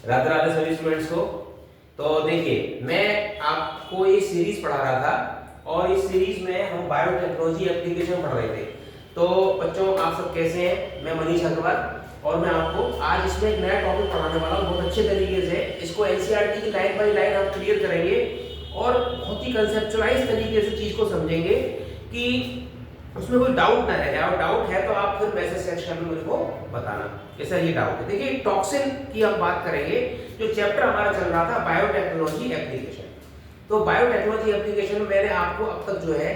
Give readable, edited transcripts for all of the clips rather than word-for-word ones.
राधे राधे सभी स्टूडेंट्स को। तो देखिए, मैं आपको ये सीरीज पढ़ा रहा था और इस सीरीज में हम बायोटेक्नोलॉजी एप्लीकेशन पढ़ रहे थे। तो बच्चों, आप सब कैसे हैं? मैं मनीष अग्रवाल और मैं आपको आज इसमें एक नया टॉपिक पढ़ाने वाला हूँ। बहुत अच्छे तरीके से इसको एनसीईआरटी की लाइन बाय लाइन हम क्लियर करेंगे और बहुत ही कंसेप्चुअलाइज तरीके से चीज को समझेंगे कि उसमें कोई डाउट ना रहे। और डाउट है तो आप फिर मैसेज सेक्शन में मुझे को बताना कैसा ये डाउट है। देखिए, टॉक्सिन की हम बात करेंगे। जो चैप्टर हमारा चल रहा था बायोटेक्नोलॉजी एप्लीकेशन, तो बायोटेक्नोलॉजी एप्लीकेशन में मैंने आपको अब तक जो है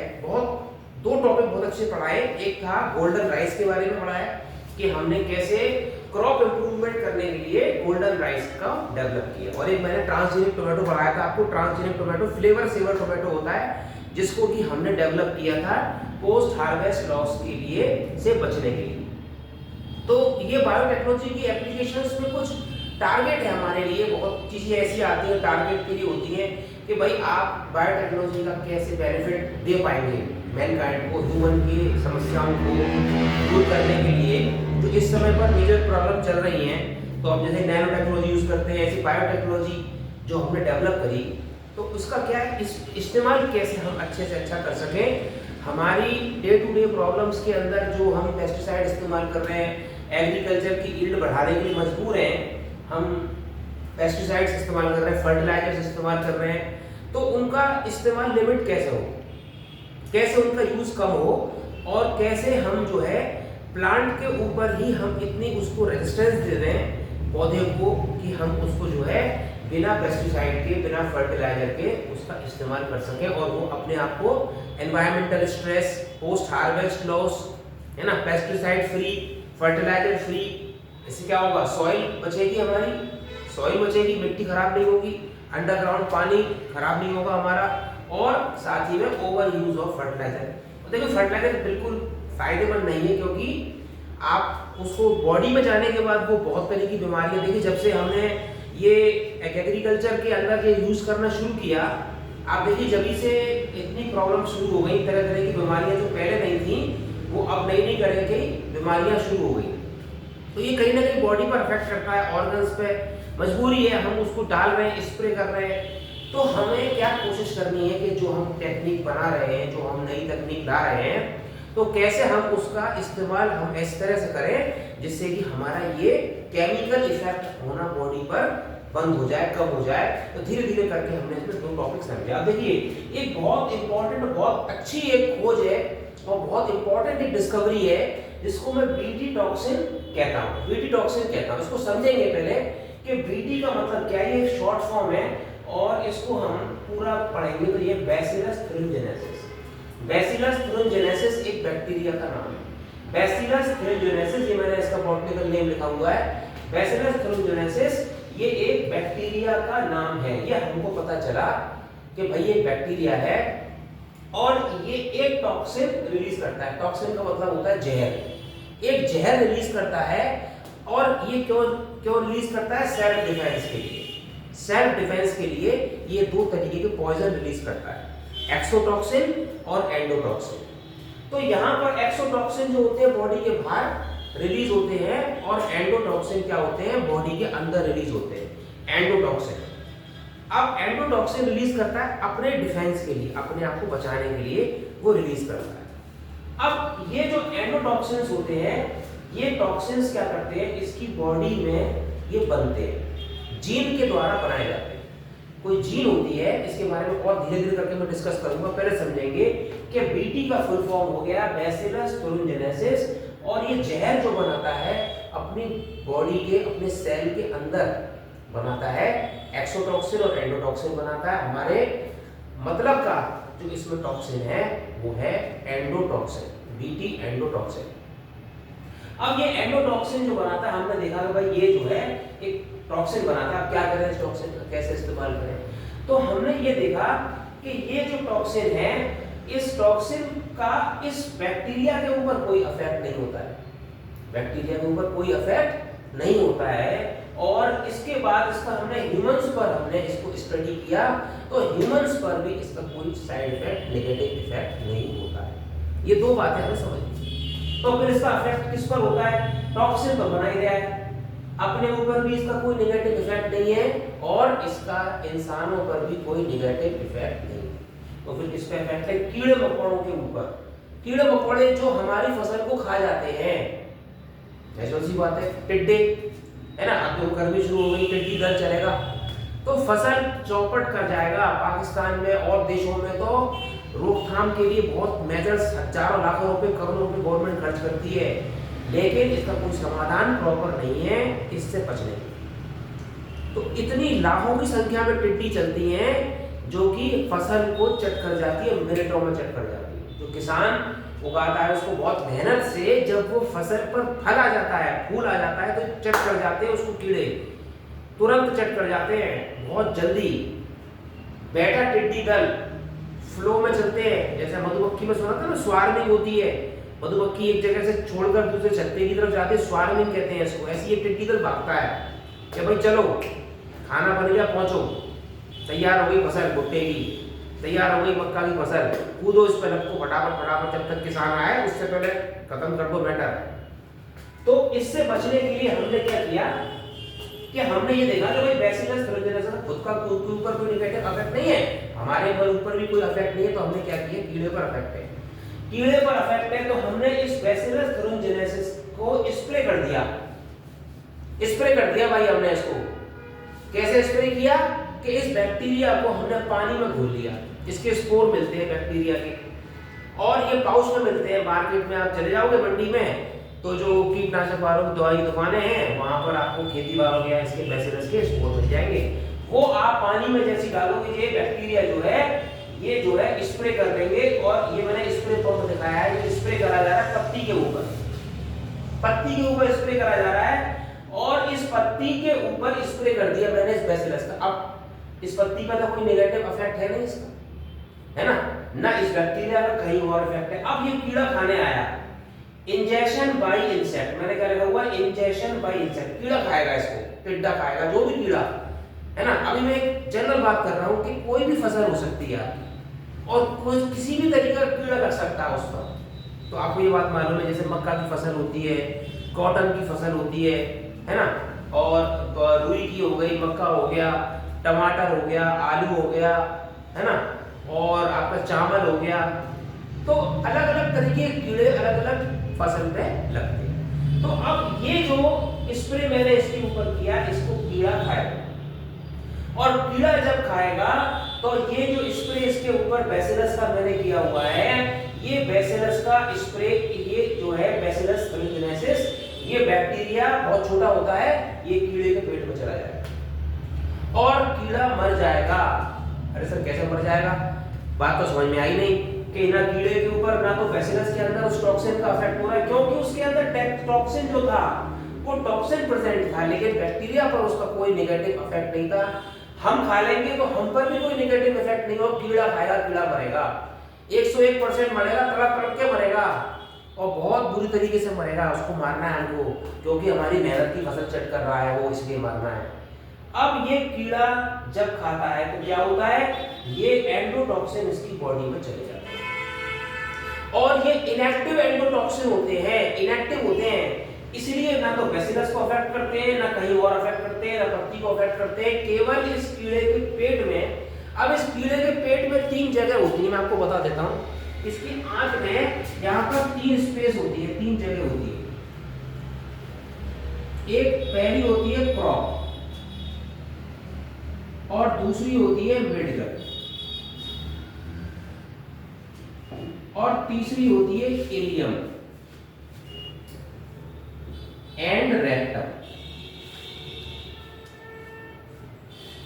दो टॉपिक बहुत अच्छे पढ़ाए। एक था गोल्डन राइस के बारे में पढ़ाया कि हमने कैसे क्रॉप इंप्रूवमेंट करने के लिए गोल्डन राइस का डेवलप किया, और एक मैंने ट्रांसजेनिक टोमेटो पढ़ाया था आपको। Transgenic tomato flavour saver tomato होता है जिसको कि हमने डेवलप किया था पोस्ट हार्वेस्ट लॉस के लिए से बचने के लिए। तो ये बायोटेक्नोलॉजी की एप्लीकेशंस में कुछ टारगेट है हमारे लिए। बहुत चीजें ऐसी आती हैं टारगेट के लिए होती हैं कि भाई आप बायोटेक्नोलॉजी का कैसे बेनिफिट दे पाएंगे मैनकाइंड को, ह्यूमन की समस्याओं को दूर करने के लिए जो इस समय पर मेजर प्रॉब्लम चल रही हैं। तो हम जैसे नैनो टेक्नोलॉजी यूज करते हैं, ऐसी बायोटेक्नोलॉजी जो हमने डेवलप करी, तो उसका क्या है, इस्तेमाल कैसे हम अच्छे से अच्छा कर सकें। हमारी डे टू डे प्रॉब्लम्स के अंदर जो हम पेस्टिसाइड इस्तेमाल कर रहे हैं, एग्रीकल्चर की यील्ड बढ़ाने के लिए मजबूर हैं, हम पेस्टिसाइड्स इस्तेमाल कर रहे हैं, फर्टिलाइजर्स इस्तेमाल कर रहे हैं, तो उनका इस्तेमाल लिमिट कैसे हो, कैसे उनका यूज कम हो, और कैसे हम जो है प्लांट के ऊपर ही हम इतनी उसको रेजिस्टेंस दे दें पौधे को कि हम उसको जो है बिना पेस्टिसाइड के, बिना फर्टिलाइजर के उसका इस्तेमाल कर सकें और वो अपने आप को environmental stress, post harvest loss, है ना, पेस्टिसाइड फ्री, फर्टिलाइजर फ्री। इससे क्या होगा, सॉइल बचेगी, हमारी सॉइल बचेगी, मिट्टी खराब नहीं होगी, अंडरग्राउंड पानी खराब नहीं होगा हमारा, और साथ ही में ओवर यूज ऑफ फर्टिलाइजर। तो देखिए, फर्टिलाइजर बिल्कुल फायदेमंद नहीं है, क्योंकि आप उसको बॉडी में जाने के बाद वो बहुत तरह की बीमारियां, देखिए जब से हमने ये एग्रीकल्चर के अंदर ये यूज करना शुरू किया, आप देखिए जब से इतनी प्रॉब्लम शुरू हो गई, तरह तरह की बीमारियां जो पहले नहीं थी वो अब नई नई तरह की बीमारियां शुरू हो गई। तो ये कहीं ना कहीं बॉडी पर अफेक्ट करता है, ऑर्गन्स पे। मजबूरी है, हम उसको डाल रहे हैं, स्प्रे कर रहे हैं। तो हमें क्या कोशिश करनी है कि जो हम टेक्निक बना रहे हैं, जो हम नई तकनीक ला रहे हैं, तो कैसे हम उसका इस्तेमाल हम इस तरह से करें जिससे कि हमारा ये केमिकल इफेक्ट होना बॉडी पर बंद हो जाए, कम हो जाए। तो धीरे धीरे करके हमने इसमें दो टॉपिक समझे। अब देखिए, एक बहुत इंपॉर्टेंट, बहुत अच्छी एक खोज है और बहुत इंपॉर्टेंट एक डिस्कवरी है जिसको मैं बीटी टॉक्सिन कहता हूँ। बीटी टॉक्सिन कहता हूँ, इसको समझेंगे पहले कि बीटी का मतलब क्या है। ये शॉर्ट फॉर्म है और इसको हम पूरा पढ़ेंगे। तो ये बैसिलस thuringiensis, बैसिलस thuringiensis एक बैक्टीरिया का नाम है। बैसिलस thuringiensis, ये मैंने इसका बॉटनिकल नेम लिखा हुआ है। बैसिलस thuringiensis ये एक बैक्टीरिया का नाम है। ये हमको पता चला कि भाई ये बैक्टीरिया है और ये एक टॉक्सिन रिलीज करता है। टॉक्सिन का मतलब होता है जहर। एक जहर रिलीज करता है, और ये क्यों रिलीज करता है? सेल्फ डिफेंस के लिए। सेल्फ डिफेंस के लिए ये दो तरीके के पॉइजन रिलीज करता है, एक्सोटॉक्सिन और एंडोटॉक्सिन। तो यहाँ पर एक्सोटॉक्सिन जो होते हैं बॉडी के बाहर रिलीज होते हैं, और एंडोटॉक्सिन क्या होते हैं, बॉडी के अंदर रिलीज होते हैं, एंडोटॉक्सिन। अब एंडोटॉक्सिन रिलीज करता है अपने डिफेंस के लिए, अपने आप को बचाने के लिए वो रिलीज करता है। अब ये जो एंडोटॉक्सिन्स होते हैं, ये टॉक्सिन्स क्या करते हैं, इसकी बॉडी में ये बनते हैं, जीन के द्वारा बनाए जाते हैं। कोई जीन होती है, इसके बारे में और धीरे धीरे करके मैं डिस्कस करूंगा। पहले समझेंगे कि बीटी का फुल फॉर्म हो गया बैसिलस thuringiensis, और ये जहर जो बनाता है अपनी बॉडी के, अपने सेल के अंदर बनाता है, एक्सोटॉक्सिन और एंडोटॉक्सिन बनाता है। हमारे मतलब का जो इसमें टॉक्सिन है वो है एंडोटॉक्सिन, बीटी एंडोटॉक्सिन। अब ये एंडोटॉक्सिन जो बनाता है, हमने देखा कि भाई ये जो है एक टॉक्सिन बनाता है। अब क्या करें इस टॉक्सिन का, कैसे इस्तेमाल करें? तो हमने ये देखा कि ये जो टॉक्सिन है, इस टॉक्सिन का इस बैक्टीरिया के ऊपर कोई इफेक्ट नहीं होता है। बैक्टीरिया के ऊपर कोई इफेक्ट नहीं होता है, और इसके बाद इसका हमने ह्यूमंस पर हमने इसको स्टडी किया, तो ह्यूमंस पर भी इसका कोई साइड इफेक्ट, नेगेटिव इफेक्ट नहीं होता है। ये दो बातें हमें समझनी। तो फिर इसका इफेक्ट किस पर होता है? टॉक्सिन पर बना ही रहा है। अपने ऊपर भी इसका कोई नेगेटिव इफेक्ट नहीं है और इसका इंसानों पर भी कोई नेगेटिव इफेक्ट नहीं। तो फिर किस पे इफेक्ट है? कीड़े मकोड़ों के ऊपर। कीड़े मकोड़े जो हमारी फसल को खा जाते हैं, ऐसी सी बात है। टिड्डे है ना, अब तो गर्मी शुरू हो गई, टिड्डी दल चलेगा तो फसल चौपट कर जाएगा। पाकिस्तान में और देशों में तो रोकथाम के लिए बहुत मेजर्स हजारों लाखों रुपए करोड़ों रुपए गवर्नमेंट खर्च करती है, लेकिन इसका कोई समाधान प्रॉपर नहीं है इससे बचने की। तो इतनी लाखों की संख्या में टिड्डी चलती हैं जो कि फसल को चट कर जाती है, मिनटों में चट कर जाती है। जो किसान उगाता है उसको बहुत मेहनत से, जब वो फसल पर फल आ जाता है, फूल आ जाता है, तो चट कर जाते हैं उसको कीड़े, तुरंत चट कर जाते हैं बहुत जल्दी। बेटा टिड्डी दल फ्लो में चलते हैं, जैसे मधुमक्खी में सुना था ना, स्वार्मिंग होती है। मधुमक्खी एक जगह से छोड़कर दूसरे छत्ते की तरफ जाते हैं, स्वार्मिंग कहते हैं इसको। ऐसी ये टिड्डी दल भागता है कि भाई चलो खाना बन गया, पहुंचो, तैयार हो गई फसल भुट्टे की, तैयार हो गई मक्का की फसल, कूदो इस पर, को फटाफट फटाफट, जब तक किसान आए उससे पहले खत्म कर दो मैटर। तो इससे बचने के लिए हमने क्या किया कि हमने ये देखा कि भाई बैसिलस thuringiensis खुद का खुद के ऊपर कोई नेगेटिव इफेक्ट नहीं है, हमारे ऊपर भी कोई इफेक्ट नहीं है, तो हमने क्या किया, कीड़े पर इफेक्ट है, कीड़े पर इफेक्ट है, तो हमने इस बैसिलस thuringiensis को स्प्रे कर दिया। स्प्रे कर दिया भाई हमने इसको। कैसे स्प्रे किया कि इस बैक्टीरिया को हमने पानी में घोल लिया। इसके स्पोर मिलते हैं बैक्टीरिया के, और ये पाउच में मिलते हैं। मार्केट में आप चले जाओगे मंडी में, तो जो कीटनाशक वालों की दवाई दुकानें हैं वहां पर आपको खेती वालों के इसके बैसिलस के स्पोर मिल जाएंगे। वो आप पानी में जैसी डालोगे, ये बैक्टीरिया जो है ये जो है स्प्रे कर देंगे। और ये मैंने स्प्रे पंप दिखाया है, ये स्प्रे करा जा रहा है पत्ती के ऊपर, पत्ती के ऊपर स्प्रे करा जा रहा है, और इस पत्ती के ऊपर स्प्रे कर दिया मैंने इस बैसिलस का। अब इस पत्ती का तो कोई नेगेटिव इफेक्ट है नहीं इसका, है ना, ना इस बैक्टीरिया का कहीं और इफेक्ट है। अब ये कीड़ा खाने आया, इंजेक्शन बाय इंसेक्ट, मैंने क्या लिखा हुआ, इंजेक्शन बाय इंसेक्ट, कीड़ा खाएगा इसको, टिड्डा खाएगा, जो भी कीड़ा है ना। अभी मैं एक जनरल बात कर रहा हूं कि कोई भी फसल हो सकती है और कोई किसी भी तरीके का कीड़ा लग सकता है उस पर। तो आपको ये बात मालूम है, जैसे मक्का की फसल होती है, कॉटन की फसल होती है ना, और रुई की हो गई, मक्का हो गया, टमाटर हो गया, आलू हो गया, है ना, और आपका चावल हो गया। तो अलग अलग तरीके के कीड़े अलग अलग फसल पे लगते हैं। तो अब ये जो स्प्रे मैंने इसके ऊपर किया, इसको कीड़ा खाएगा, और कीड़ा जब खाएगा तो ये जो स्प्रे इसके ऊपर बैसिलस का मैंने किया हुआ है, ये बैसिलस का स्प्रे, ये जो है बैसिलस thuringiensis, ये बैक्टीरिया बहुत छोटा होता है, ये कीड़े के पेट में चला जाएगा और कीड़ा मर जाएगा। अरे सर कैसे मर जाएगा, बात तो समझ में आई नहीं कि ना कीड़े के ऊपर ना तो बैसिलस के अंदर उस टॉक्सिन का इफेक्ट हो रहा है, क्योंकि उसके अंदर टॉक्सिन जो था वो टॉक्सिन प्रेजेंट था, लेकिन बैक्टीरिया पर उसका कोई नेगेटिव इफेक्ट नहीं था। हम खा लेंगे तो हम पर भी कोई नेगेटिव इफेक्ट नहीं हो, कीड़ा खाएगा, कीड़ा मरेगा, 101% मरेगा, तड़प तड़प के मरेगा और बहुत बुरी तरीके से मरेगा। उसको मारना है हमको, क्योंकि हमारी मेहनत की फसल चट कर रहा है वो, इसलिए मारना है। अब ये कीड़ा जब खाता है तो क्या होता है, ये एंडोटॉक्सिन इसकी बॉडी में चले जाते हैं, और ये इनएक्टिव एंडोटॉक्सिन होते हैं, इनएक्टिव होते हैं, इसलिए ना तो बैसिलस को अफेक्ट करते हैं, ना कहीं और अफेक्ट करते हैं, ना पत्ती को अफेक्ट करते हैं, केवल इस कीड़े के पेट में। अब इस कीड़े के पेट में 3 जगह होती है, मैं आपको बता देता हूं। इसकी आंत में यहाँ पर 3 स्पेस होती है, 3 जगह होती है। एक पहली होती है क्रॉप, और दूसरी होती है मिडगट, और तीसरी होती है इलियम एंड रेक्टम।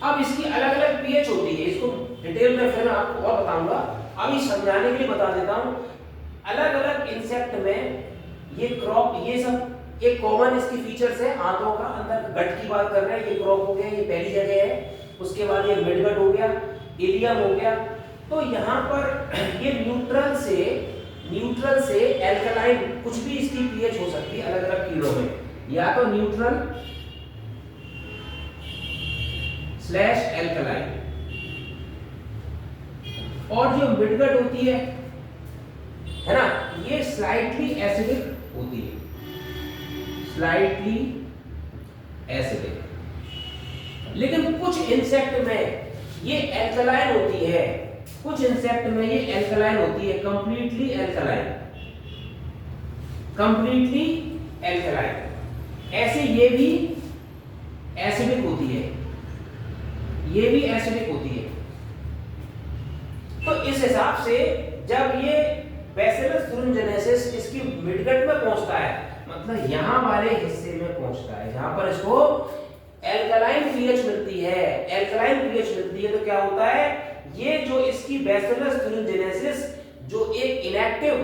अब इसकी अलग अलग पीएच होती है, इसको डिटेल में फिर मैं आपको और बताऊंगा, अभी समझाने के लिए बता देता हूं। अलग अलग इंसेक्ट में ये क्रॉप, ये सब एक कॉमन इसकी फीचर्स है आंतों का। अंदर गट की बात कर रहे हैं, ये क्रॉप हो गया, ये पहली जगह है, उसके बाद ये मिडगट हो गया, इलियम हो गया। तो यहाँ पर ये न्यूट्रल से एल्कलाइन, कुछ भी इसकी पीएच हो सकती है अलग अलग कीड़ों में, या तो न्यूट्रल स्लैश एल्कलाइन, और जो मिडगट होती है ना, ये स्लाइटली एसिडिक होती है, स्लाइटली एसिडिक। लेकिन कुछ इंसेक्ट में ये एल्कलाइन होती है, कुछ इंसेक्ट में ये एल्कलाइन होती है, कंप्लीटली एल्कलाइन, कंप्लीटली एल्कलाइन। ऐसे ये भी एसिडिक होती है, ये भी एसिडिक होती है। तो इस हिसाब से जब ये बैसिलस thuringiensis इसकी मिडगट में पहुंचता है, मतलब यहां वाले हिस्से में पहुंचता है जहां पर इसको एल्कलाइन पीएच मिलती है, एल्कलाइन पीएच मिलती है, तो क्या होता है, ये जो इसकी बैसिलस thuringiensis जो एक इनएक्टिव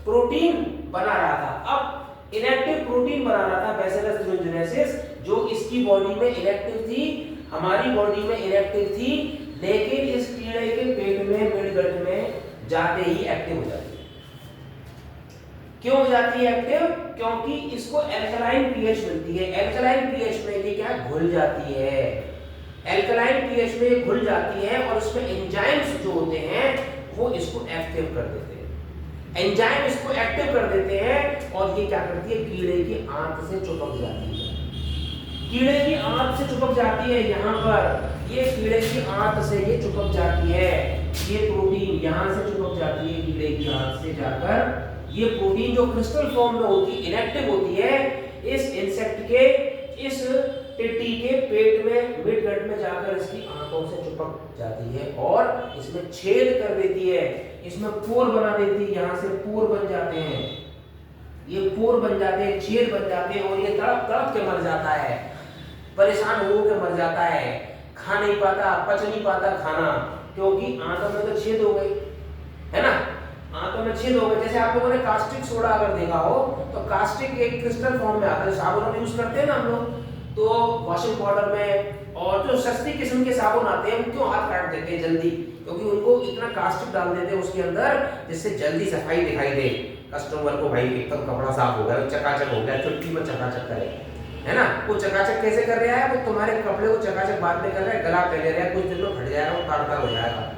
प्रोटीन बना रहा था, अब इनएक्टिव प्रोटीन बना रहा था बैसिलस thuringiensis, जो इसकी बॉडी में इनएक्टिव थी, हमारी बॉडी में इनएक्टिव थी, लेकिन इस कीड़े के पेट में मिडगट में जाते ही एक्टिव हो जाती है। क्यों हो जाती है एक्टिव? क्योंकि इसको एल्कलाइन पीएच मिलती है। एल्कलाइन पीएच में ये क्या घुल जाती है, एल्कलाइन पीएच में ये घुल जाती है और उसमें एंजाइम्स जो होते हैं वो इसको एक्टिव कर देते हैं, एंजाइम इसको एक्टिव कर देते हैं और ये क्या करती है, कीड़े की आंत से चिपक जाती है, कीड़े की आंत से चिपक जाती है। यहाँ पर ये कीड़े की आंत से ये चिपक जाती है, ये प्रोटीन यहाँ से चिपक जाती है कीड़े की आंत से जाकर, ये प्रोटीन जो क्रिस्टल फॉर्म में होती है, इनएक्टिव होती है, इस इंसेक्ट के, इस टिड्डी के पेट में, मिडगट में जाकर इसकी आंतों से चिपक जाती है और इसमें छेद कर देती है, इसमें पोर बना देती है, यहाँ से पोर बन जाते हैं, ये पोर बन जाते हैं, छेद बन जाते हैं और ये तड़प तड़प के मर जाता है, परेशान हो के मर जाता है, खा नहीं पाता, पच नहीं पाता खाना, क्योंकि आंतों में तो छेद हो गई है ना, आंतों में छेद हो गए। जैसे आप लोगों ने कास्टिक सोडा अगर देखा हो तो कास्टिक एक क्रिस्टल फॉर्म में आता है, साबुन में यूज करते हैं ना हम लोग, तो वॉशिंग पाउडर में, और जो सस्ती किस्म के साबुन आते हैं वो क्यों हाथ काट देते हैं जल्दी, क्योंकि उनको इतना कास्टिक डाल देते हैं उसके अंदर जिससे जल्दी सफाई दिखाई दे कस्टमर को, भाई एकदम कपड़ा साफ हो गया, चकाचक हो गया, चुटकी में चकाचक करे, है ना। वो चकाचक कैसे कर रहा है, वो तुम्हारे कपड़े को चकाचक बाद में कर रहा है, गला पहले रहा है, कुछ दिन में फट जाएगा, वो तार हो जाएगा।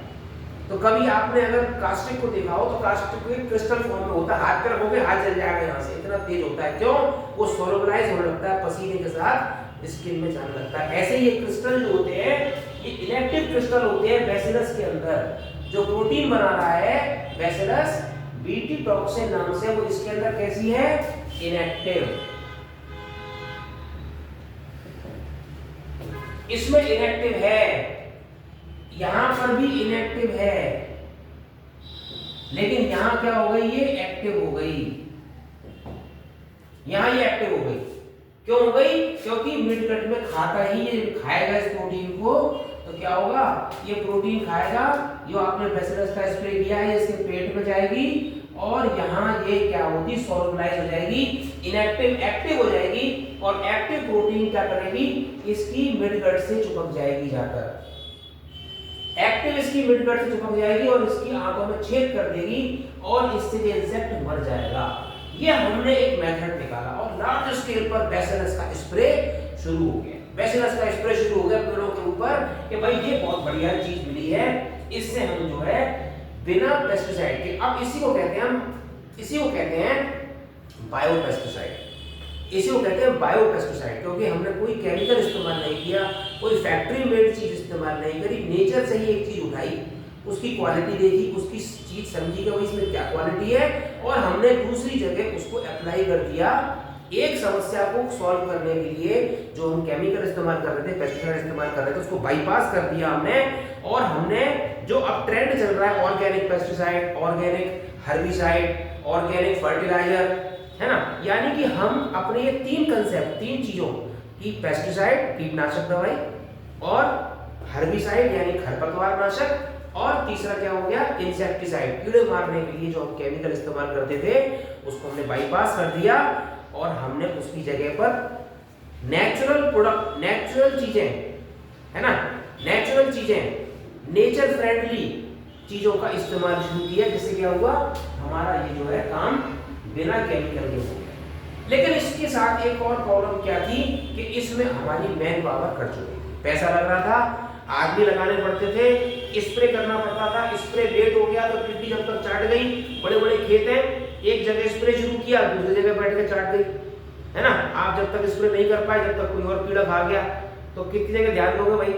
तो कभी आपने अगर कास्टिक को देखा हो तो कास्टिक के क्रिस्टल फॉर्म में होता है, हाथ पे रखोगे हाथ जल जाएगा यहाँ से, इतना तेज होता है, क्यों, वो सोलुबलाइज होने लगता है, पसीने के साथ स्किन में जाने लगता है। ऐसे ये क्रिस्टल जो होते हैं ये इनएक्टिव क्रिस्टल होते हैं बैसिलस के अंदर, जो प्रोटीन बना रहा है बैसिलस बीटी टॉक्सिन नाम से, वो इसके अंदर कैसी है, इनएक्टिव, इसमें इनएक्टिव है, यहां पर भी इनएक्टिव है, लेकिन यहां क्या हो गई, ये एक्टिव हो गई, यहां ये एक्टिव हो गई, क्यों हो गई, क्योंकि मिडगट में खाता ही, ये खाएगा इस प्रोटीन को, तो क्या होगा, ये प्रोटीन खाएगा, जो आपने बैसिलस का स्प्रे किया है इसके पेट में जाएगी और यहाँ ये क्या होगी, सोलुबलाइज हो जाएगी, इनएक्टिव एक्टिव हो जाएगी और एक्टिव प्रोटीन क्या करेगी, इसकी मिडगट से चिपक जाएगी, जाकर एक्टिव इसकी मिडगट से चिपक जाएगी और इसकी आंतों में छेद कर देगी और इससे ये इंसेक्ट मर जाएगा। ये हमने एक मेथड निकाला और लार्ज स्केल पर बैसिलस का स्प्रे शुरू हो गया, बैसिलस का स्प्रे शुरू हो गया पेड़ों के ऊपर कि भाई ये बहुत बढ़िया चीज मिली है, इससे हम जो है बिना पेस्टिसाइड के, अब इसी को कहते हैं हम, इसी को कहते हैं बायोपेस्टिसाइड, इसी को कहते हैं बायोपेस्टिसाइड, क्योंकि हमने कोई केमिकल इस्तेमाल नहीं किया, कोई फैक्ट्री मेड चीज इस्तेमाल नहीं करी, नेचर से ही एक चीज उठाई, उसकी क्वालिटी देखी, उसकी चीज समझी कि इसमें क्या क्वालिटी है और हमने दूसरी जगह उसको अप्लाई कर दिया। एक समस्या को सॉल्व करने के लिए जो हम केमिकल इस्तेमाल कर रहे थे, पेस्टिसाइड इस्तेमाल कर रहे थे, उसको बाईपास कर दिया हमने और हमने जो अब ट्रेंड चल रहा है organic pesticide, organic herbicide, organic fertiliser, है ना, यानी कि हम अपने ये तीन कंसेप्ट, तीन चीजों की, पेस्टिसाइड कीटनाशक दवाई और हर्बिसाइड यानी खरपतवार नाशक, और तीसरा क्या हो गया, इंसेक्टिसाइड, कीड़े मारने के लिए जो हम केमिकल इस्तेमाल करते थे उसको हमने बाईपास कर दिया और हमने उसकी जगह पर नेचुरल प्रोडक्ट, नेचुरल चीजें, है ना, नेचुरल चीजें, नेचर फ्रेंडली चीजों का इस्तेमाल शुरू किया, जिससे क्या हुआ, हमारा ये जो है काम बिना केमिकल के हो गया। लेकिन इसके साथ एक और प्रॉब्लम क्या थी कि इसमें हमारी मैन पावर खर्च हो गई, पैसा लग रहा था, आदमी लगाने पड़ते थे, स्प्रे करना पड़ता था, स्प्रे लेट हो गया तो टिड्डी जब तक चाट गई, बड़े बड़े खेत हैं, एक जगह स्प्रे शुरू किया दूसरी जगह बैठ के चाट गई, है ना। आप जब तक स्प्रे नहीं कर पाए, जब तक कोई और कीड़ा खा गया, तो कितनी जगह ध्यान दोगे भाई।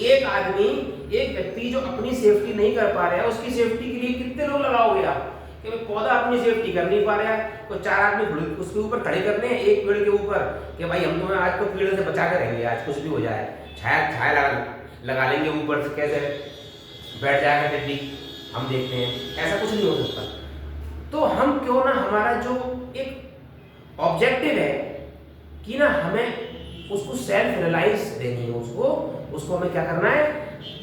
एक आदमी, एक व्यक्ति जो अपनी सेफ्टी नहीं कर पा रहा है, उसकी सेफ्टी के लिए कितने लोग लगाओगे आप कि भाई पौधा अपनी सेफ्टी कर नहीं पा रहा है, तो 4 आदमी उसके ऊपर खड़े करने हैं एक पेड़ के ऊपर कि भाई हम तुम्हें आज तो कीड़े से बचा कर रहेंगे, आज कुछ भी हो जाए, छाया छाया लगा लेंगे ऊपर से, कैसे बैठ जाएगा टिड्डी, हम देखते हैं, ऐसा कुछ नहीं हो सकता। तो हम क्यों ना, हमारा जो एक ऑब्जेक्टिव है कि ना हमें उसको सेल्फ रिलायंस देनी है, उसको हमें क्या करना है,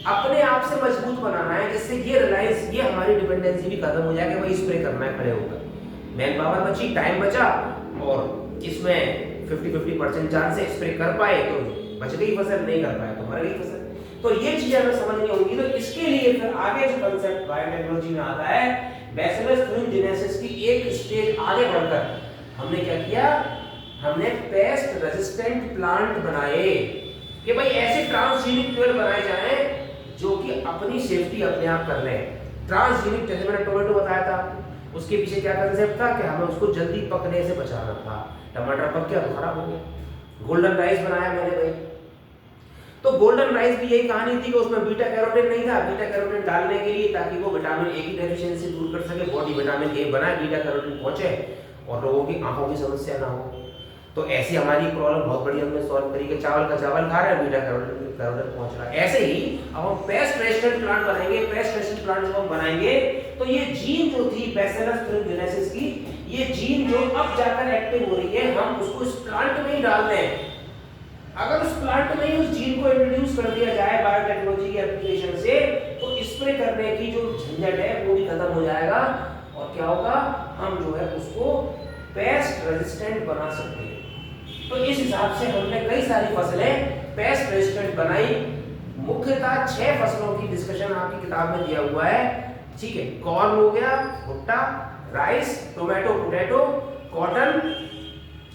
अपने आप से मजबूत बनाना है, जिससे ये रिलायंस, ये हमारी डिपेंडेंसी भी खत्म हो जाए कि भाई स्प्रे करना है खड़े होकर। मैन पावर बची, टाइम बचा, और इसमें 50-50% चांस है स्प्रे कर पाए तो बच गई फसल, नहीं कर पाए तो मर गई फसल। तो ये चीजें हमें समझनी होंगी। तो इसके लिए फिर आगे जो कंसेप्ट बायोटेक्नोलॉजी में आता है, बैसिलस thuringiensis की एक स्टेज आगे बढ़कर हमने क्या किया, हमने पेस्ट रेजिस्टेंट प्लांट बनाए कि भाई ऐसे ट्रांसजेनिक पेड़ बनाए जाएं जो कि अपनी सेफ्टी अपने आप कर लें। ट्रांसजेनिक, जैसे मैंने टोमेटो बताया था, उसके पीछे क्या कंसेप्ट था कि हमें उसको जल्दी पकने से बचाना था। टमाटर पक गया तो खराब हो गया। गोल्डन राइस बनाया मैंने भाई, तो गोल्डन राइस भी यही कहानी थी कि उसमें बीटा कैरोटीन नहीं था। बीटा कैरोटीन डालने के लिए ताकि वो विटामिन ए की डेफिशिएंसी दूर कर सके, बॉडी विटामिन ए बनाए, बीटा कैरोटीन पहुंचे और लोगों की आंखों की समस्या ना हो। तो ऐसी हमारी प्रॉब्लम बहुत बड़ी हमने सॉल्व करी कि चावल का चावल खा रहे हैं, बीटा कैरोटीन पहुंच रहा है। ऐसे ही अब हम पेस्ट रेजिस्टेंट प्लांट बनाएंगे। पेस्ट रेजिस्टेंट प्लांट जब हम बनाएंगे तो ये जीन जो थी बैसिलस thuringiensis की, ये जीन जो अब जाकर एक्टिव हो रही है, हम उसको इस प्लांट में ही डाल दें। अगर उस प्लांट में ही उस जीन को इंट्रोड्यूस कर दिया जाए बायोटेक्नोलॉजी के एप्लीकेशन से, तो स्प्रे करने की जो झंझट है वो भी खत्म हो जाएगा। और क्या होगा, हम जो है उसको पेस्ट रेजिस्टेंट बना सकते हैं। तो इस हिसाब से हमने कई सारी फसलें पेस्ट रेजिस्टेंट बनाई। मुख्यतः 6 फसलों की डिस्कशन आपकी किताब में दिया हुआ है, ठीक है। कॉर्न हो गया, भुट्टा, राइस, टोमेटो, पोटैटो, कॉटन,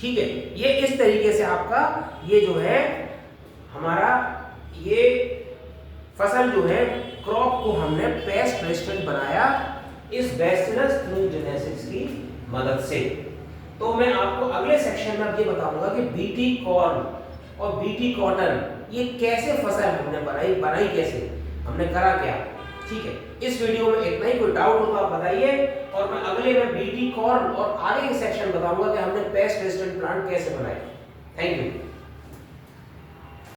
ठीक है। ये इस तरीके से आपका ये जो है हमारा ये फसल जो है क्रॉप को हमने पेस्ट रेजिस्टेंट बनाया इस बैसिलस thuringiensis की मदद से। तो मैं आपको अगले सेक्शन में अब ये बताऊंगा कि बीटी कॉर्न और बीटी कॉटन ये कैसे फसल हमने बनाई कैसे, हमने करा क्या, ठीक है। इस वीडियो में इतना ही। कोई डाउट हो तो आप बताइए, और मैं अगले में बीटी कॉर्न और आगे के सेक्शन बताऊंगा कि हमने पेस्ट रेजिस्टेंट प्लांट कैसे बनाए। Thank you.